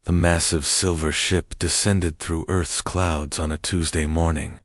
The massive silver ship descended through Earth's clouds on a Tuesday morning,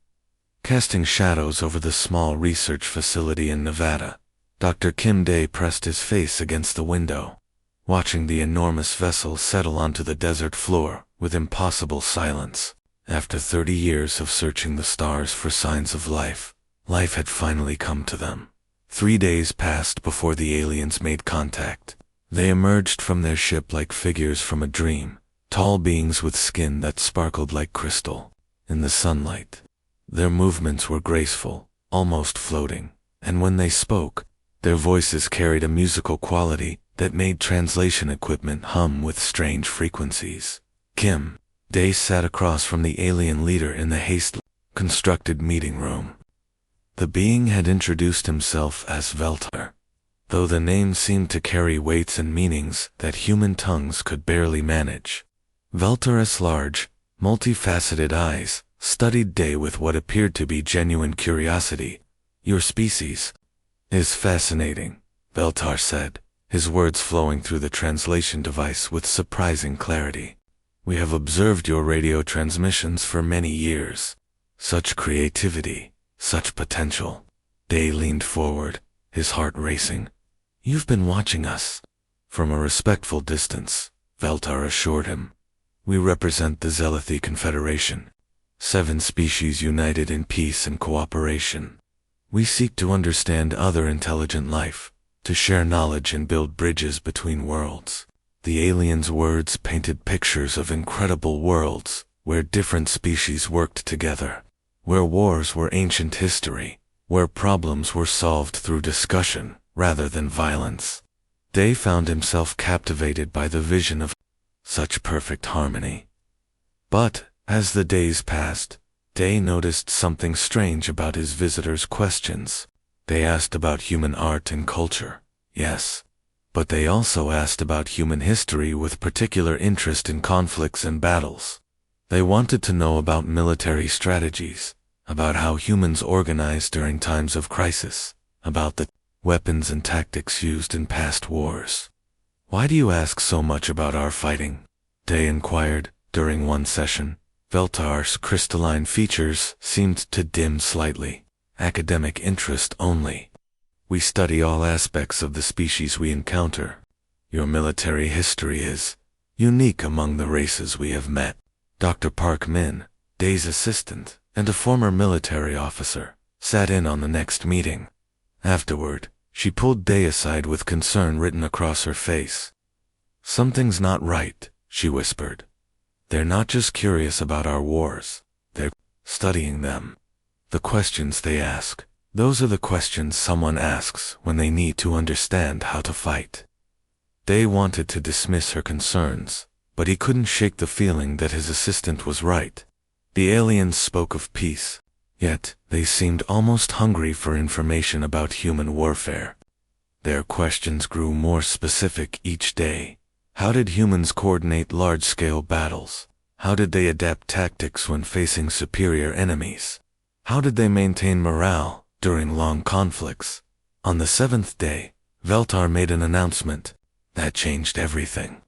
casting shadows over the small research facility in Nevada. Dr. Kim Day pressed his face against the window, watching the enormous vessel settle onto the desert floor with impossible silence. After 30 years of searching the stars for signs of life, life had finally come to them. 3 days passed before the aliens made contact. They emerged from their ship like figures from a dream, tall beings with skin that sparkled like crystal in the sunlight. Their movements were graceful, almost floating, and when they spoke, their voices carried a musical quality that made translation equipment hum with strange frequencies. Kim Day sat across from the alien leader in the hastily-constructed meeting room. The being had introduced himself as Veltar, though the name seemed to carry weights and meanings that human tongues could barely manage. Veltar's large, multifaceted eyes studied Day with what appeared to be genuine curiosity. "Your species is fascinating," Veltar said, his words flowing through the translation device with surprising clarity. "We have observed your radio transmissions for many years. Such creativity, such potential." Day leaned forward, his heart racing. "You've been watching us." From a respectful distance, Veltar assured him. "We represent the Zelethi Confederation, 7 species united in peace and cooperation. We seek to understand other intelligent life, to share knowledge and build bridges between worlds." The aliens' words painted pictures of incredible worlds where different species worked together, where wars were ancient history, where problems were solved through discussion rather than violence. Day found himself captivated by the vision of such perfect harmony. But, as the days passed, Day noticed something strange about his visitors' questions. They asked about human art and culture, yes, but they also asked about human history with particular interest in conflicts and battles. They wanted to know about military strategies, about how humans organized during times of crisis, about the weapons and tactics used in past wars. "Why do you ask so much about our fighting?" Day inquired, during one session. Veltar's crystalline features seemed to dim slightly. "Academic interest only. We study all aspects of the species we encounter. Your military history is unique among the races we have met." Dr. Park Min, Day's assistant, and a former military officer, sat in on the next meeting. Afterward, she pulled Day aside with concern written across her face. "Something's not right," she whispered. "They're not just curious about our wars, they're studying them. The questions they ask, those are the questions someone asks when they need to understand how to fight." Day wanted to dismiss her concerns, but he couldn't shake the feeling that his assistant was right. The aliens spoke of peace, yet they seemed almost hungry for information about human warfare. Their questions grew more specific each day. How did humans coordinate large-scale battles? How did they adapt tactics when facing superior enemies? How did they maintain morale during long conflicts? On the 7th day, Veltar made an announcement that changed everything.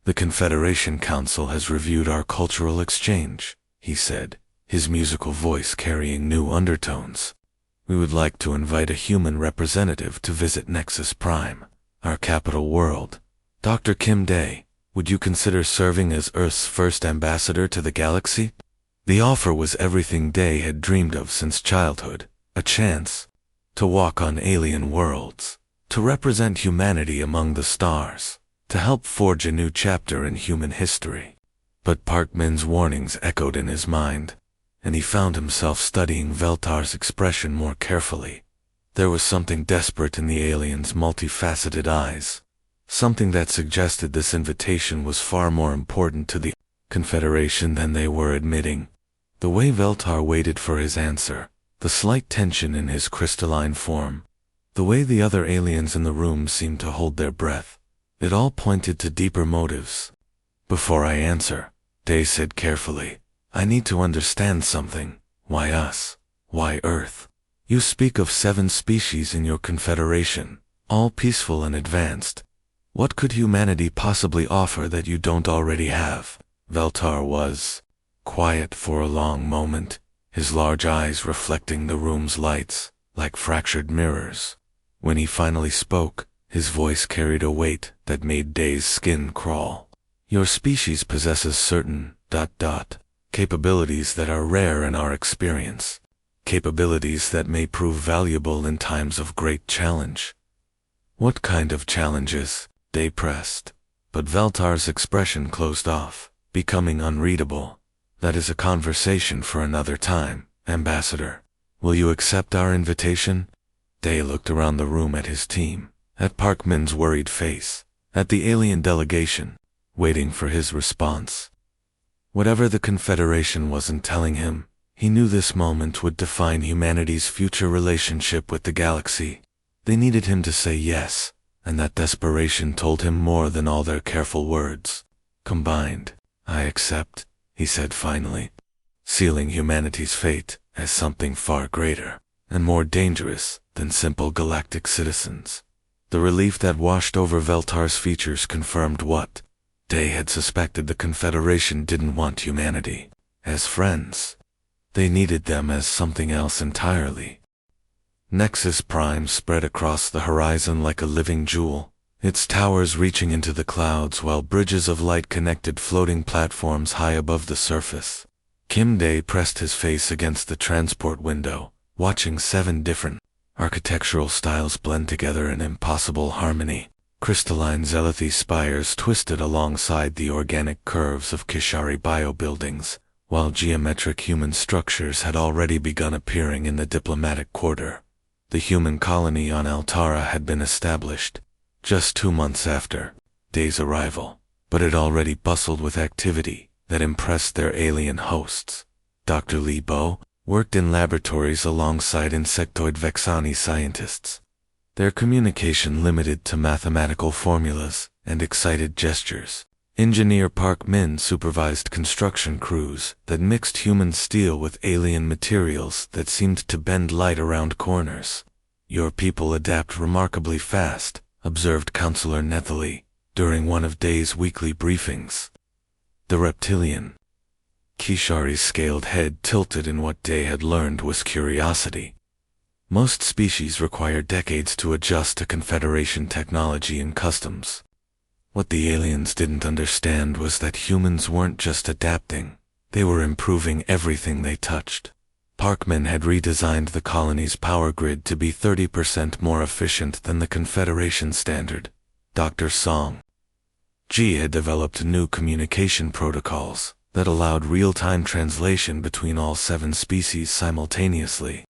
"The Confederation Council has reviewed our cultural exchange," he said, his musical voice carrying new undertones. "We would like to invite a human representative to visit Nexus Prime, our capital world. Dr. Kim Day, would you consider serving as Earth's first ambassador to the galaxy?" The offer was everything Day had dreamed of since childhood, a chance to walk on alien worlds, to represent humanity among the stars, to help forge a new chapter in human history. But Park Min's warnings echoed in his mind, and he found himself studying Veltar's expression more carefully. There was something desperate in the alien's multifaceted eyes, something that suggested this invitation was far more important to the Confederation than they were admitting. The way Veltar waited for his answer, the slight tension in his crystalline form, the way the other aliens in the room seemed to hold their breath, it all pointed to deeper motives. "Before I answer," Day said carefully, "I need to understand something. Why us? Why Earth? You speak of 7 species in your confederation, all peaceful and advanced. What could humanity possibly offer that you don't already have? Veltar was quiet for a long moment, his large eyes reflecting the room's lights like fractured mirrors. When he finally spoke, his voice carried a weight that made Day's skin crawl. Your species possesses certain ... capabilities that are rare in our experience. Capabilities that may prove valuable in times of great challenge. What kind of challenges? Day pressed. But Veltar's expression closed off, becoming unreadable. That is a conversation for another time, Ambassador. Will you accept our invitation? Day looked around the room at his team, at Parkman's worried face, at the alien delegation, waiting for his response. Whatever the Confederation wasn't telling him, he knew this moment would define humanity's future relationship with the galaxy. They needed him to say yes, and that desperation told him more than all their careful words combined. I accept, he said finally, sealing humanity's fate as something far greater and more dangerous than simple galactic citizens. The relief that washed over Veltar's features confirmed what Day had suspected. The Confederation didn't want humanity as friends. They needed them as something else entirely. Nexus Prime spread across the horizon like a living jewel, its towers reaching into the clouds while bridges of light connected floating platforms high above the surface. Kim Day pressed his face against the transport window, watching 7 different architectural styles blend together in impossible harmony. Crystalline Zealothi spires twisted alongside the organic curves of Kishari biobuildings, while geometric human structures had already begun appearing in the diplomatic quarter. The human colony on Altara had been established just 2 months after Day's arrival, but it already bustled with activity that impressed their alien hosts. Dr. Lee Bo worked in laboratories alongside insectoid Vexani scientists, their communication limited to mathematical formulas and excited gestures. Engineer Park Min supervised construction crews that mixed human steel with alien materials that seemed to bend light around corners. Your people adapt remarkably fast, observed Counselor Nethali during one of Day's weekly briefings. The reptilian Kishari's scaled head tilted in what Day had learned was curiosity. Most species require decades to adjust to Confederation technology and customs. What the aliens didn't understand was that humans weren't just adapting, they were improving everything they touched. Parkman had redesigned the colony's power grid to be 30% more efficient than the Confederation standard. Dr. Song Ji had developed new communication protocols that allowed real-time translation between all 7 species simultaneously.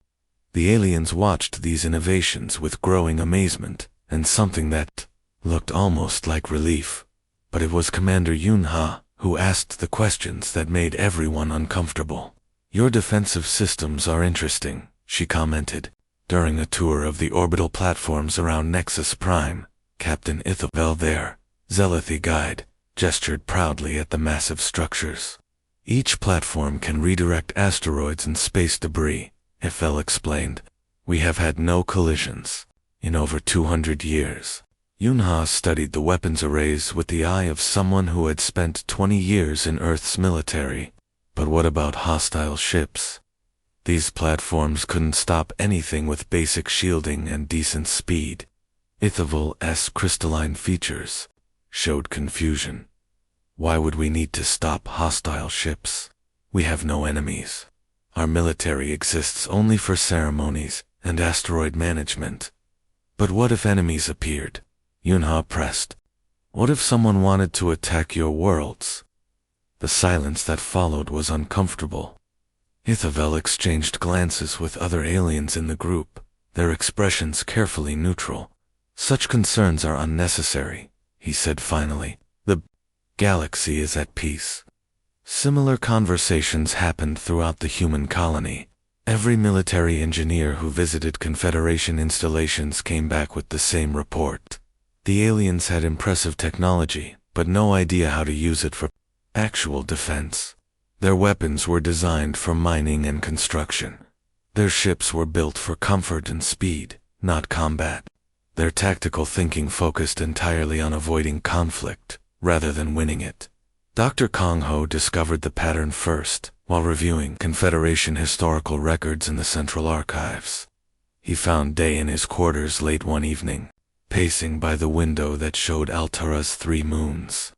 The aliens watched these innovations with growing amazement, and something that looked almost like relief. But it was Commander Yunha who asked the questions that made everyone uncomfortable. Your defensive systems are interesting, she commented. During a tour of the orbital platforms around Nexus Prime, Captain Ithavel there, Zealothi guide, gestured proudly at the massive structures. Each platform can redirect asteroids and space debris, Ithel explained. We have had no collisions in over 200 years. Yunha studied the weapons arrays with the eye of someone who had spent 20 years in Earth's military. But what about hostile ships? These platforms couldn't stop anything with basic shielding and decent speed. Ithavel's crystalline features showed confusion. Why would we need to stop hostile ships? We have no enemies. Our military exists only for ceremonies and asteroid management. But what if enemies appeared? Yunha pressed. What if someone wanted to attack your worlds? The silence that followed was uncomfortable. Ithavel exchanged glances with other aliens in the group, their expressions carefully neutral. Such concerns are unnecessary, he said finally. The galaxy is at peace. Similar conversations happened throughout the human colony. Every military engineer who visited Confederation installations came back with the same report. The aliens had impressive technology, but no idea how to use it for actual defense. Their weapons were designed for mining and construction. Their ships were built for comfort and speed, not combat. Their tactical thinking focused entirely on avoiding conflict, rather than winning it. Dr. Kong Ho discovered the pattern first, while reviewing Confederation historical records in the Central Archives. He found Day in his quarters late one evening, pacing by the window that showed Altara's 3 moons.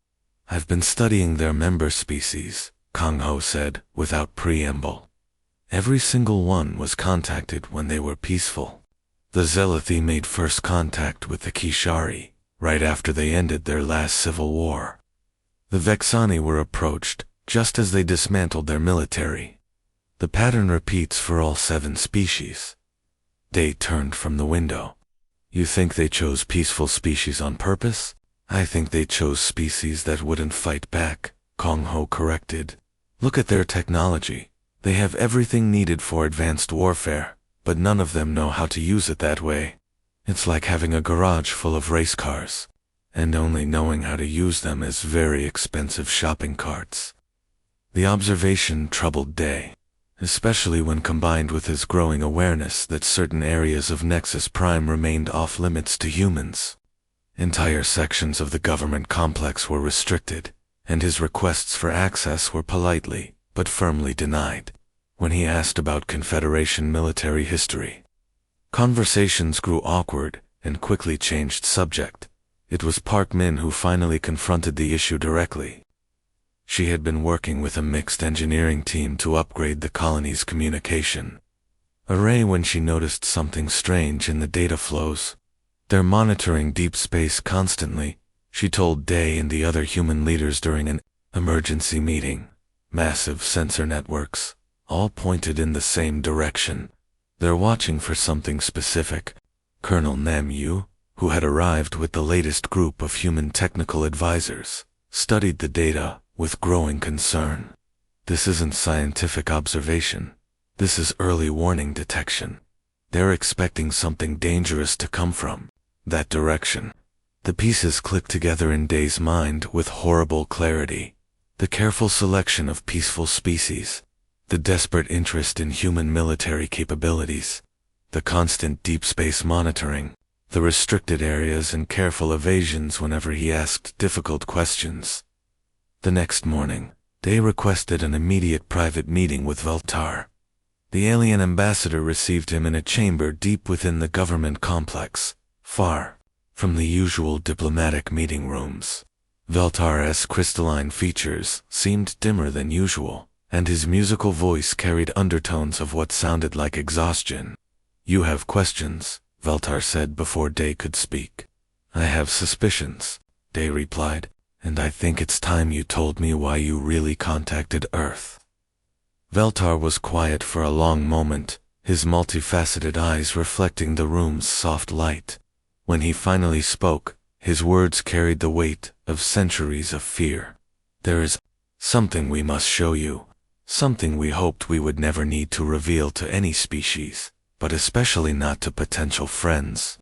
"I've been studying their member species," Kong Ho said, without preamble. "Every single one was contacted when they were peaceful. The Zelathi made first contact with the Kishari, right after they ended their last civil war. The Vexani were approached, just as they dismantled their military. The pattern repeats for all 7 species." Day turned from the window. "You think they chose peaceful species on purpose?" "I think they chose species that wouldn't fight back," Kong Ho corrected. "Look at their technology. They have everything needed for advanced warfare, but none of them know how to use it that way. It's like having a garage full of race cars, and only knowing how to use them as very expensive shopping carts." The observation troubled Day, especially when combined with his growing awareness that certain areas of Nexus Prime remained off-limits to humans. Entire sections of the government complex were restricted, and his requests for access were politely, but firmly denied. When he asked about Confederation military history, conversations grew awkward and quickly changed subject. It was Park Min who finally confronted the issue directly. She had been working with a mixed engineering team to upgrade the colony's communication array when she noticed something strange in the data flows. "They're monitoring deep space constantly," she told Day and the other human leaders during an emergency meeting. "Massive sensor networks, all pointed in the same direction. They're watching for something specific." Colonel Nam Yu, who had arrived with the latest group of human technical advisors, studied the data with growing concern. "This isn't scientific observation. This is early warning detection. They're expecting something dangerous to come from that direction." The pieces clicked together in Day's mind with horrible clarity. The careful selection of peaceful species, the desperate interest in human military capabilities, the constant deep space monitoring, the restricted areas and careful evasions whenever he asked difficult questions. The next morning, Day requested an immediate private meeting with Veltar. The alien ambassador received him in a chamber deep within the government complex, far from the usual diplomatic meeting rooms. Veltar's crystalline features seemed dimmer than usual, and his musical voice carried undertones of what sounded like exhaustion. "You have questions," Veltar said before Day could speak. "I have suspicions," Day replied, "and I think it's time you told me why you really contacted Earth." Veltar was quiet for a long moment, his multifaceted eyes reflecting the room's soft light. When he finally spoke, his words carried the weight of centuries of fear. "There is something we must show you, something we hoped we would never need to reveal to any species, but especially not to potential friends."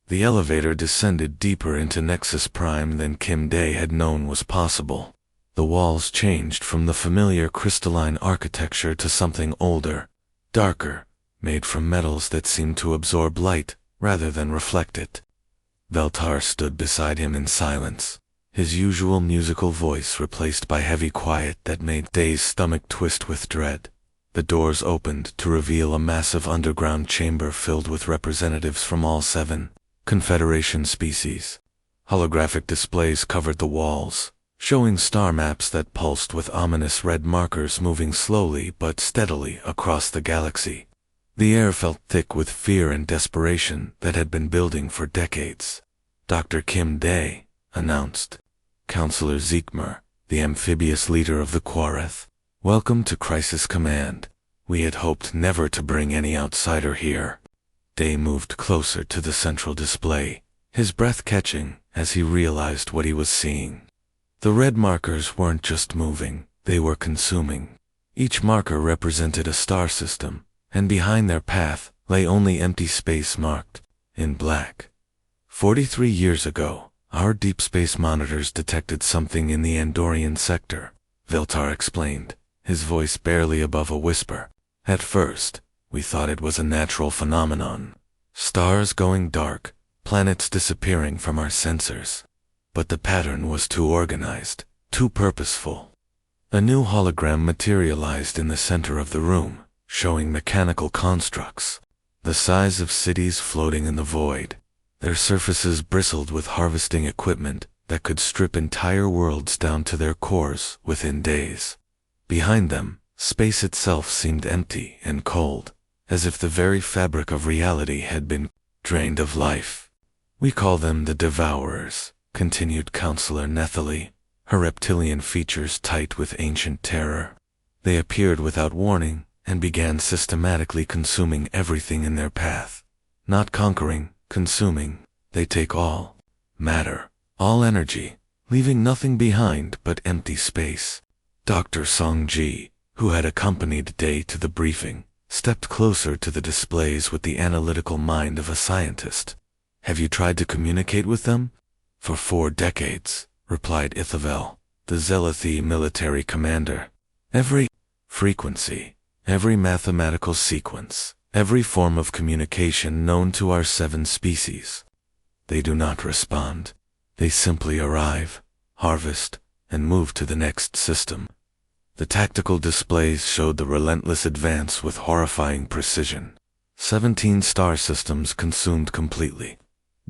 The elevator descended deeper into Nexus Prime than Kim Day had known was possible. The walls changed from the familiar crystalline architecture to something older, darker, made from metals that seemed to absorb light rather than reflect it. Veltar stood beside him in silence, his usual musical voice replaced by heavy quiet that made Day's stomach twist with dread. The doors opened to reveal a massive underground chamber filled with representatives from all 7 Confederation species. Holographic displays covered the walls, showing star maps that pulsed with ominous red markers moving slowly but steadily across the galaxy. The air felt thick with fear and desperation that had been building for decades. "Dr. Kim Day," announced Counselor Zeekmer, the amphibious leader of the Quareth. "Welcome to Crisis Command. We had hoped never to bring any outsider here." Day moved closer to the central display, his breath catching as he realized what he was seeing. The red markers weren't just moving, they were consuming. Each marker represented a star system, and behind their path lay only empty space marked in black. 43 years ago, our deep space monitors detected something in the Andorian sector, Veltar explained, his voice barely above a whisper. "At first, we thought it was a natural phenomenon. Stars going dark, planets disappearing from our sensors. But the pattern was too organized, too purposeful. A new hologram materialized in the center of the room, showing mechanical constructs, the size of cities floating in the void. Their surfaces bristled with harvesting equipment that could strip entire worlds down to their cores within days. Behind them, space itself seemed empty and cold, as if the very fabric of reality had been drained of life. "We call them the Devourers," continued Counselor Nethalie, her reptilian features tight with ancient terror. "They appeared without warning and began systematically consuming everything in their path. Not conquering, consuming, they take all matter, all energy, leaving nothing behind but empty space." Dr. Song-ji, who had accompanied Day to the briefing, stepped closer to the displays with the analytical mind of a scientist. "Have you tried to communicate with them?" "For 4 decades, replied Ithavel, the Zelathi military commander. "Every frequency, every mathematical sequence, every form of communication known to our 7 species. They do not respond. They simply arrive, harvest, and move to the next system." The tactical displays showed the relentless advance with horrifying precision. 17 star systems consumed completely.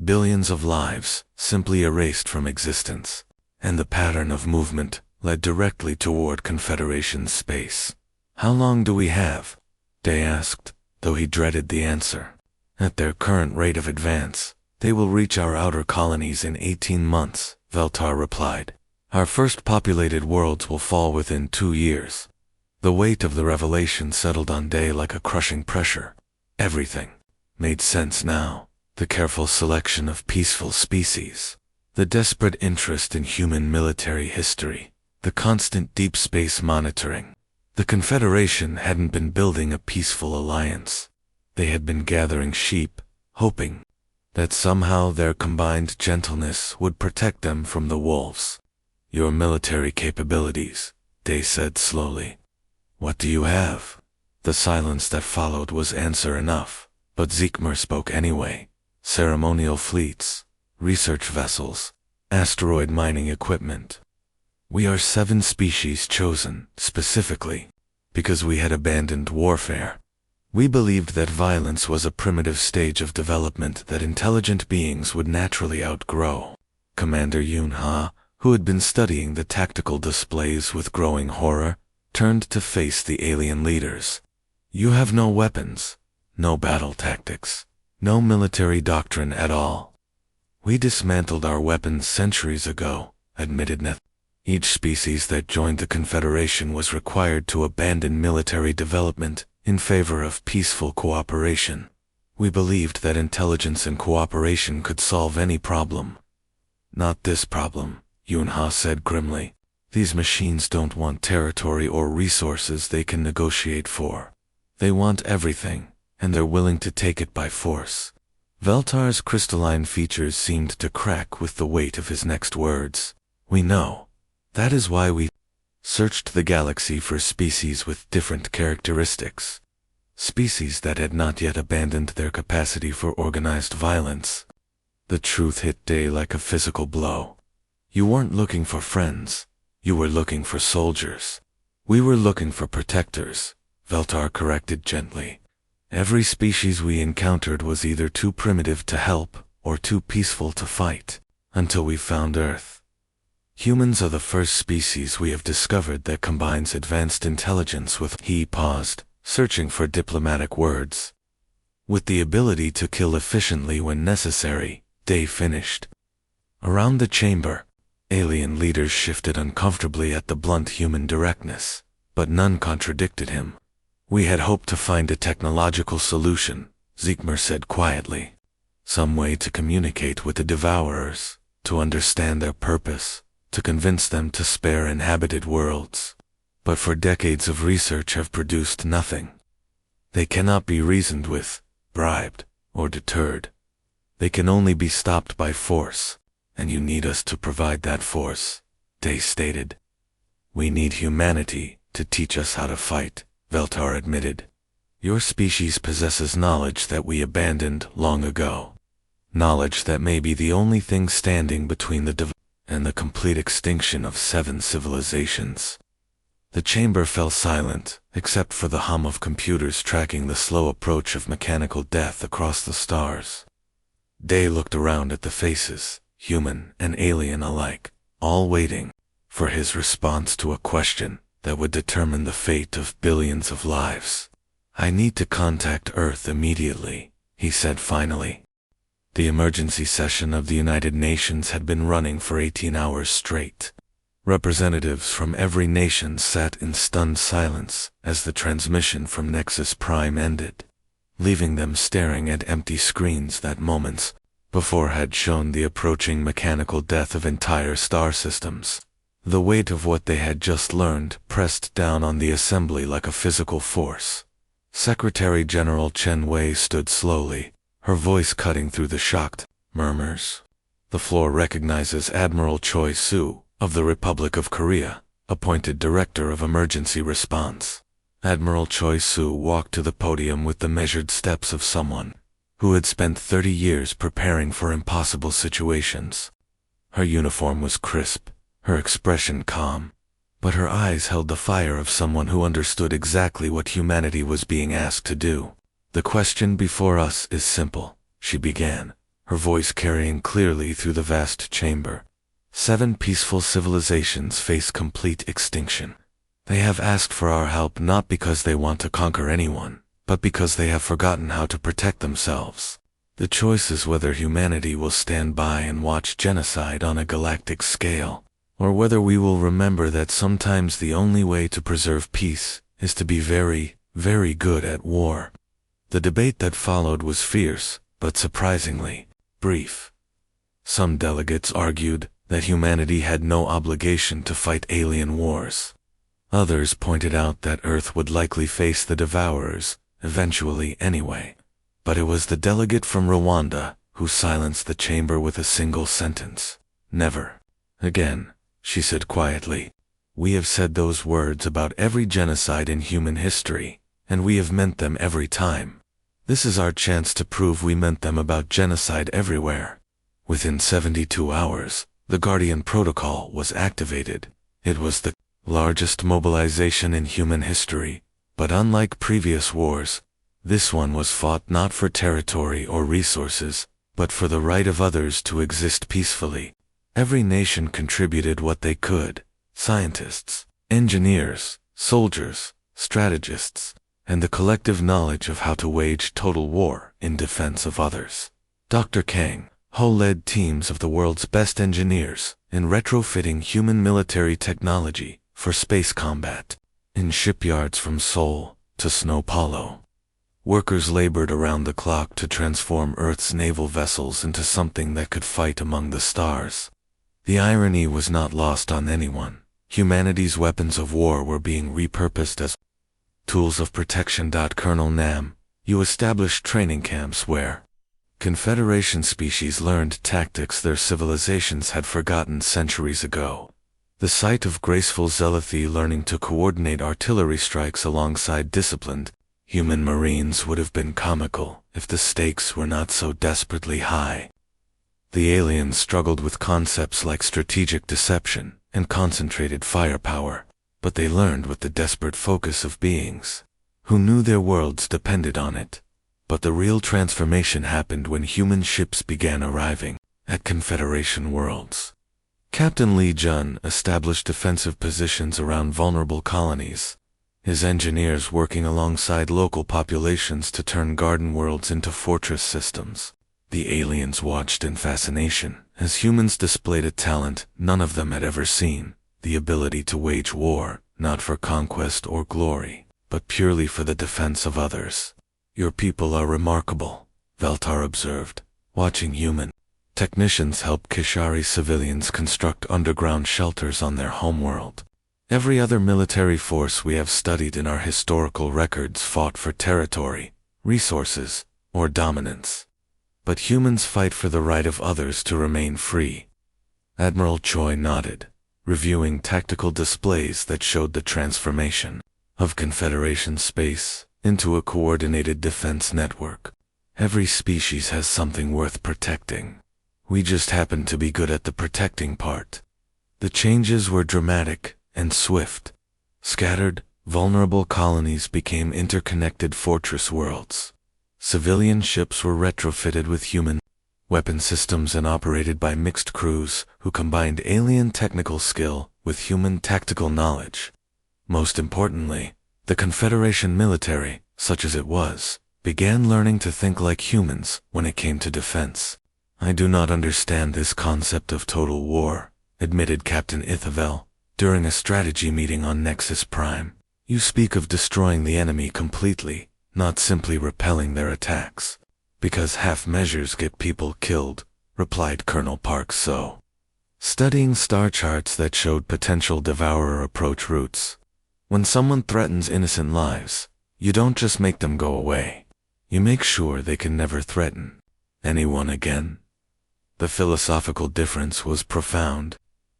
Billions of lives simply erased from existence. And the pattern of movement led directly toward Confederation space. "How long do we have?" Day asked, though he dreaded the answer. "At their current rate of advance, they will reach our outer colonies in 18 months, Veltar replied. "Our first populated worlds will fall within 2 years." The weight of the revelation settled on Day like a crushing pressure. Everything made sense now. The careful selection of peaceful species, the desperate interest in human military history, the constant deep space monitoring. The Confederation hadn't been building a peaceful alliance. They had been gathering sheep, hoping that somehow their combined gentleness would protect them from the wolves. "Your military capabilities," Day said slowly. "What do you have?" The silence that followed was answer enough, but Zekmer spoke anyway. "Ceremonial fleets, research vessels, asteroid mining equipment. We are 7 species chosen, specifically, because we had abandoned warfare. We believed that violence was a primitive stage of development that intelligent beings would naturally outgrow." Commander Yun-ha, who had been studying the tactical displays with growing horror, turned to face the alien leaders. "You have no weapons, no battle tactics, no military doctrine at all." "We dismantled our weapons centuries ago," admitted Neth. "Each species that joined the Confederation was required to abandon military development in favor of peaceful cooperation. We believed that intelligence and cooperation could solve any problem." "Not this problem," Yun-ha said grimly. "These machines don't want territory or resources they can negotiate for. They want everything, and they're willing to take it by force." Veltar's crystalline features seemed to crack with the weight of his next words. "We know. That is why we searched the galaxy for species with different characteristics. Species that had not yet abandoned their capacity for organized violence." The truth hit Day like a physical blow. "You weren't looking for friends. You were looking for soldiers." "We were looking for protectors," Veltar corrected gently. "Every species we encountered was either too primitive to help or too peaceful to fight, until we found Earth. Humans are the first species we have discovered that combines advanced intelligence with—" He paused, searching for diplomatic words. "With the ability to kill efficiently when necessary," Day finished. Around the chamber, alien leaders shifted uncomfortably at the blunt human directness, but none contradicted him. "We had hoped to find a technological solution," Zekmer said quietly. "Some way to communicate with the Devourers, to understand their purpose, to convince them to spare inhabited worlds. But for decades of research have produced nothing. They cannot be reasoned with, bribed, or deterred. They can only be stopped by force, and you need us to provide that force," Day stated. "We need humanity to teach us how to fight," Veltar admitted. "Your species possesses knowledge that we abandoned long ago. knowledge that may be the only thing standing between the and the complete extinction of 7 civilizations. The chamber fell silent, except for the hum of computers tracking the slow approach of mechanical death across the stars. Day looked around at the faces, human and alien alike, all waiting for his response to a question that would determine the fate of billions of lives. "I need to contact Earth immediately," he said finally. The emergency session of the United Nations had been running for 18 hours straight. Representatives from every nation sat in stunned silence as the transmission from Nexus Prime ended, leaving them staring at empty screens that moments before had shown the approaching mechanical death of entire star systems. The weight of what they had just learned pressed down on the assembly like a physical force. Secretary General Chen Wei stood slowly, her voice cutting through the shocked murmurs. The floor recognizes Admiral Choi Soo of the Republic of Korea, appointed Director of Emergency Response. Admiral Choi Soo walked to the podium with the measured steps of someone who had spent 30 years preparing for impossible situations. Her uniform was crisp, her expression calm, but her eyes held the fire of someone who understood exactly what humanity was being asked to do. "The question before us is simple," she began, her voice carrying clearly through the vast chamber. 7 peaceful civilizations face complete extinction. They have asked for our help not because they want to conquer anyone, but because they have forgotten how to protect themselves. The choice is whether humanity will stand by and watch genocide on a galactic scale, or whether we will remember that sometimes the only way to preserve peace is to be very, very good at war. The debate that followed was fierce, but surprisingly brief. Some delegates argued that humanity had no obligation to fight alien wars. Others pointed out that Earth would likely face the devourers, eventually anyway. But it was the delegate from Rwanda who silenced the chamber with a single sentence. "Never again," she said quietly. "We have said those words about every genocide in human history, and we have meant them every time. This is our chance to prove we meant them about genocide everywhere." Within 72 hours, the Guardian Protocol was activated. It was the largest mobilization in human history, but unlike previous wars, this one was fought not for territory or resources, but for the right of others to exist peacefully. Every nation contributed what they could: scientists, engineers, soldiers, strategists, and the collective knowledge of how to wage total war in defense of others. Dr. Kang Ho led teams of the world's best engineers in retrofitting human military technology for space combat, in shipyards from Seoul to Sao Paulo. Workers labored around the clock to transform Earth's naval vessels into something that could fight among the stars. The irony was not lost on anyone. Humanity's weapons of war were being repurposed as tools of protection. Colonel Nam, you established training camps where Confederation species learned tactics their civilizations had forgotten centuries ago. The sight of graceful Zealothi learning to coordinate artillery strikes alongside disciplined human marines would have been comical if the stakes were not so desperately high. The aliens struggled with concepts like strategic deception and concentrated firepower, but they learned with the desperate focus of beings who knew their worlds depended on it. But the real transformation happened when human ships began arriving at Confederation worlds. Captain Lee Jun established defensive positions around vulnerable colonies, his engineers working alongside local populations to turn garden worlds into fortress systems. The aliens watched in fascination as humans displayed a talent none of them had ever seen, the ability to wage war, not for conquest or glory, but purely for the defense of others. "Your people are remarkable," Veltar observed, watching human technicians help Kishari civilians construct underground shelters on their homeworld. "Every other military force we have studied in our historical records fought for territory, resources, or dominance. But humans fight for the right of others to remain free." Admiral Choi nodded, reviewing tactical displays that showed the transformation of Confederation space into a coordinated defense network. Every species has something worth protecting. We just happen to be good at the protecting part. The changes were dramatic and swift. Scattered, vulnerable colonies became interconnected fortress worlds. Civilian ships were retrofitted with human weapon systems and operated by mixed crews who combined alien technical skill with human tactical knowledge. Most importantly, the Confederation military, such as it was, began learning to think like humans when it came to defense. "I do not understand this concept of total war," admitted Captain Ithavel during a strategy meeting on Nexus Prime. "You speak of destroying the enemy completely, not simply repelling their attacks. Because half measures get people killed," replied Colonel Park So, studying star charts that showed potential devourer approach routes. "When someone threatens innocent lives, you don't just make them go away. You make sure they can never threaten anyone again." The philosophical difference was profound.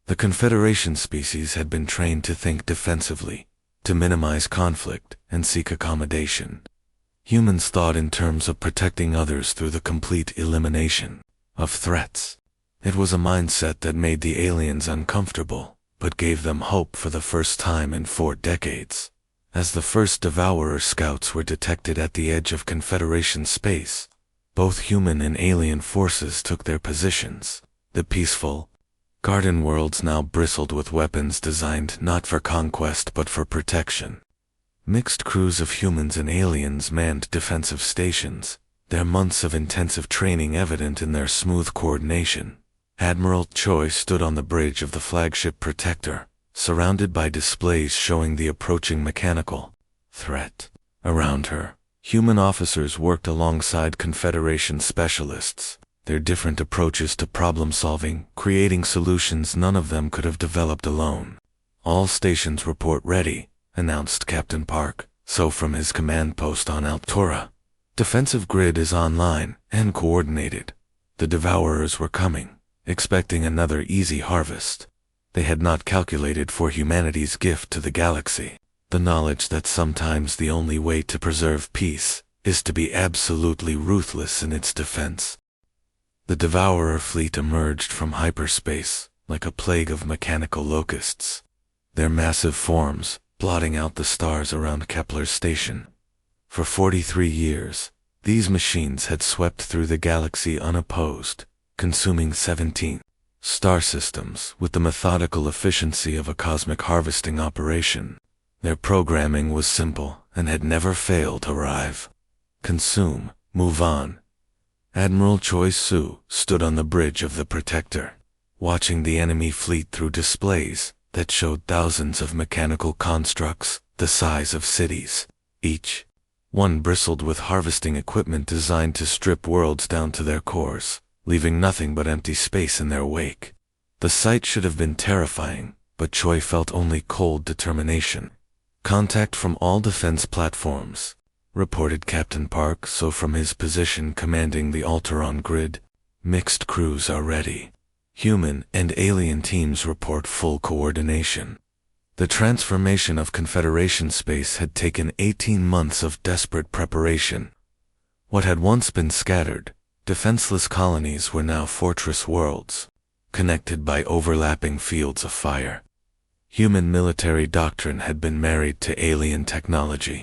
The Confederation species had been trained to think defensively, to minimize conflict and seek accommodation. Humans thought in terms of protecting others through the complete elimination of threats. It was a mindset that made the aliens uncomfortable, but gave them hope for the first time in 4 decades. As the first Devourer scouts were detected at the edge of Confederation space, both human and alien forces took their positions. The peaceful, garden worlds now bristled with weapons designed not for conquest but for protection. Mixed crews of humans and aliens manned defensive stations, their months of intensive training evident in their smooth coordination. Admiral Choi stood on the bridge of the flagship Protector, surrounded by displays showing the approaching mechanical threat. Around her, human officers worked alongside Confederation specialists, their different approaches to problem-solving, creating solutions none of them could have developed alone. "All stations report ready," announced Captain Park So from his command post on Altura. "Defensive grid is online and coordinated." The Devourers were coming, expecting another easy harvest. They had not calculated for humanity's gift to the galaxy, the knowledge that sometimes the only way to preserve peace is to be absolutely ruthless in its defense. The Devourer fleet emerged from hyperspace like a plague of mechanical locusts, their massive forms blotting out the stars around Kepler's station. For 43 years, these machines had swept through the galaxy unopposed, consuming 17 star systems with the methodical efficiency of a cosmic harvesting operation. Their programming was simple and had never failed to arrive. Consume, move on. Admiral Choi Su stood on the bridge of the Protector, watching the enemy fleet through displays that showed thousands of mechanical constructs the size of cities. Each one bristled with harvesting equipment designed to strip worlds down to their cores, leaving nothing but empty space in their wake. The sight should have been terrifying, but Choi felt only cold determination. "Contact from all defense platforms," reported Captain Park So from his position commanding the Alteron grid. "Mixed crews are ready. Human and alien teams report full coordination." The transformation of Confederation space had taken 18 months of desperate preparation. What had once been scattered, defenseless colonies were now fortress worlds, connected by overlapping fields of fire. Human military doctrine had been married to alien technology,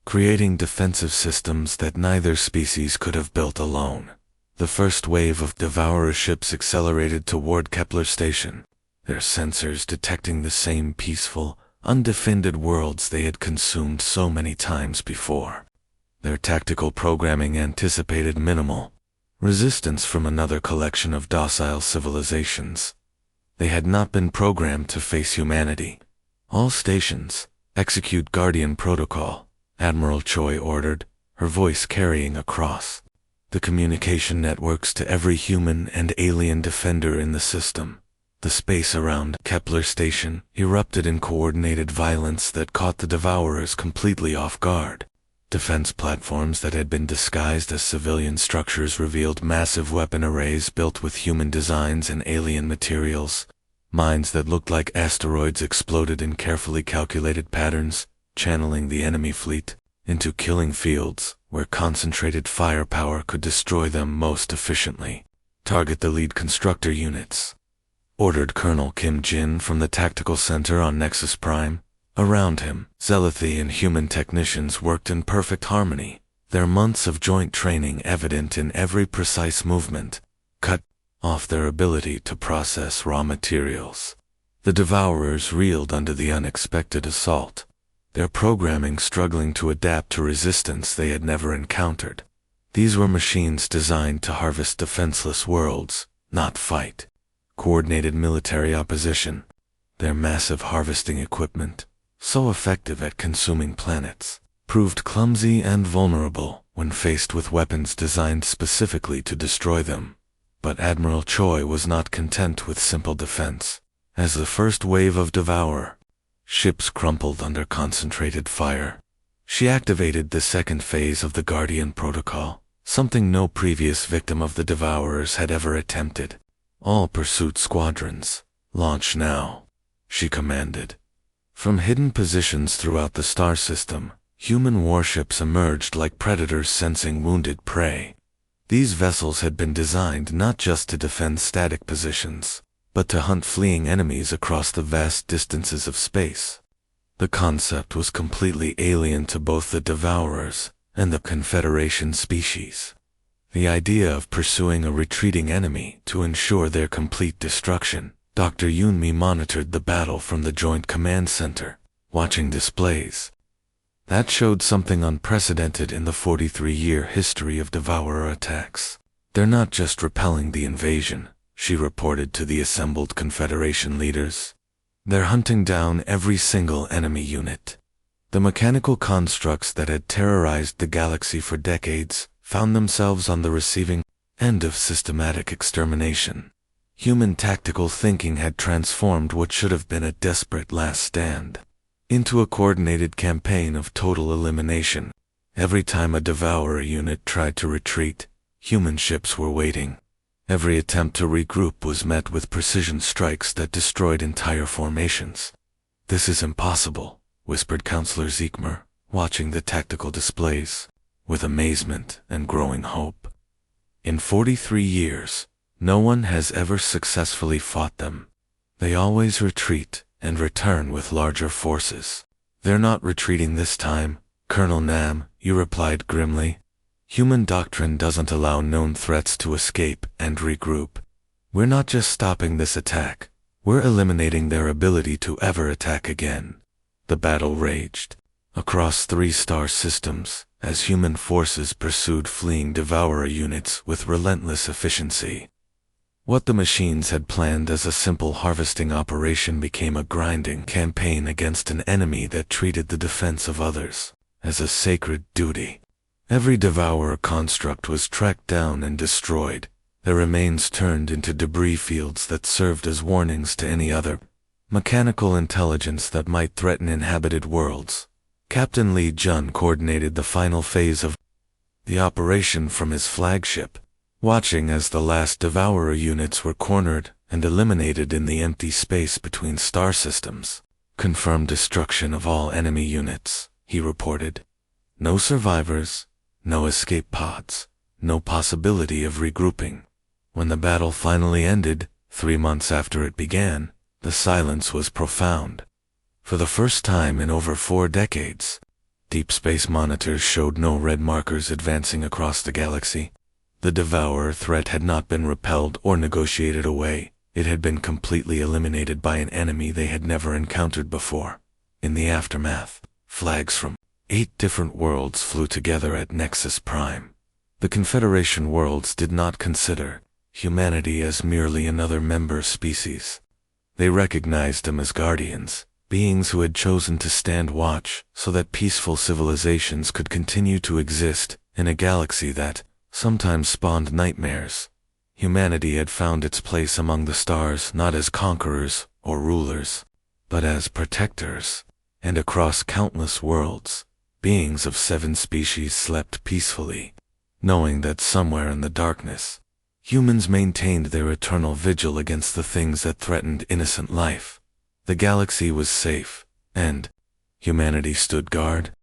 creating defensive systems that neither species could have built alone. The first wave of Devourer ships accelerated toward Kepler Station, their sensors detecting the same peaceful, undefended worlds they had consumed so many times before. Their tactical programming anticipated minimal resistance from another collection of docile civilizations. They had not been programmed to face humanity. "All stations, execute Guardian Protocol," Admiral Choi ordered, her voice carrying across the communication networks to every human and alien defender in the system. The space around Kepler Station erupted in coordinated violence that caught the Devourers completely off guard. Defense platforms that had been disguised as civilian structures revealed massive weapon arrays built with human designs and alien materials. Mines that looked like asteroids exploded in carefully calculated patterns, channeling the enemy fleet. into killing fields where concentrated firepower could destroy them most efficiently. Target the lead constructor units, ordered Colonel Kim Jin from the tactical center on Nexus Prime. Around him, Zealothi and human technicians worked in perfect harmony, their months of joint training evident in every precise movement, cut off their ability to process raw materials. The Devourers reeled under the unexpected assault, their programming struggling to adapt to resistance they had never encountered. These were machines designed to harvest defenseless worlds, not fight. Coordinated military opposition. Their massive harvesting equipment, so effective at consuming planets, proved clumsy and vulnerable when faced with weapons designed specifically to destroy them. But Admiral Choi was not content with simple defense. As the first wave of Devourer ships crumpled under concentrated fire, she activated the second phase of the Guardian Protocol, something no previous victim of the Devourers had ever attempted. All pursuit squadrons, launch now, she commanded. From hidden positions throughout the star system, human warships emerged like predators sensing wounded prey. These vessels had been designed not just to defend static positions, but to hunt fleeing enemies across the vast distances of space. The concept was completely alien to both the Devourers and the Confederation species. The idea of pursuing a retreating enemy to ensure their complete destruction. Dr. Yunmi monitored the battle from the Joint Command Center, watching displays that showed something unprecedented in the 43-year history of Devourer attacks. They're not just repelling the invasion, she reported to the assembled Confederation leaders. They're hunting down every single enemy unit. The mechanical constructs that had terrorized the galaxy for decades found themselves on the receiving end of systematic extermination. Human tactical thinking had transformed what should have been a desperate last stand into a coordinated campaign of total elimination. Every time a Devourer unit tried to retreat, human ships were waiting. Every attempt to regroup was met with precision strikes that destroyed entire formations. "This is impossible," whispered Counselor Zeekmer, watching the tactical displays with amazement and growing hope. In 43 years, no one has ever successfully fought them. They always retreat and return with larger forces. "They're not retreating this time, Colonel Nam," you replied grimly. "Human doctrine doesn't allow known threats to escape and regroup. We're not just stopping this attack, we're eliminating their ability to ever attack again." The battle raged across 3 star systems as human forces pursued fleeing Devourer units with relentless efficiency. What the machines had planned as a simple harvesting operation became a grinding campaign against an enemy that treated the defense of others as a sacred duty. Every Devourer construct was tracked down and destroyed, their remains turned into debris fields that served as warnings to any other mechanical intelligence that might threaten inhabited worlds. Captain Lee Jun coordinated the final phase of the operation from his flagship, watching as the last Devourer units were cornered and eliminated in the empty space between star systems. "Confirmed destruction of all enemy units," he reported. "No survivors, no escape pods, no possibility of regrouping." When the battle finally ended, 3 months after it began, the silence was profound. For the first time in over 4 decades, deep space monitors showed no red markers advancing across the galaxy. The Devourer threat had not been repelled or negotiated away, it had been completely eliminated by an enemy they had never encountered before. In the aftermath, flags from 8 different worlds flew together at Nexus Prime. The Confederation worlds did not consider humanity as merely another member species. They recognized them as guardians, beings who had chosen to stand watch so that peaceful civilizations could continue to exist in a galaxy that sometimes spawned nightmares. Humanity had found its place among the stars not as conquerors or rulers, but as protectors, and across countless worlds, beings of 7 species slept peacefully, knowing that somewhere in the darkness, humans maintained their eternal vigil against the things that threatened innocent life. The galaxy was safe, and humanity stood guard.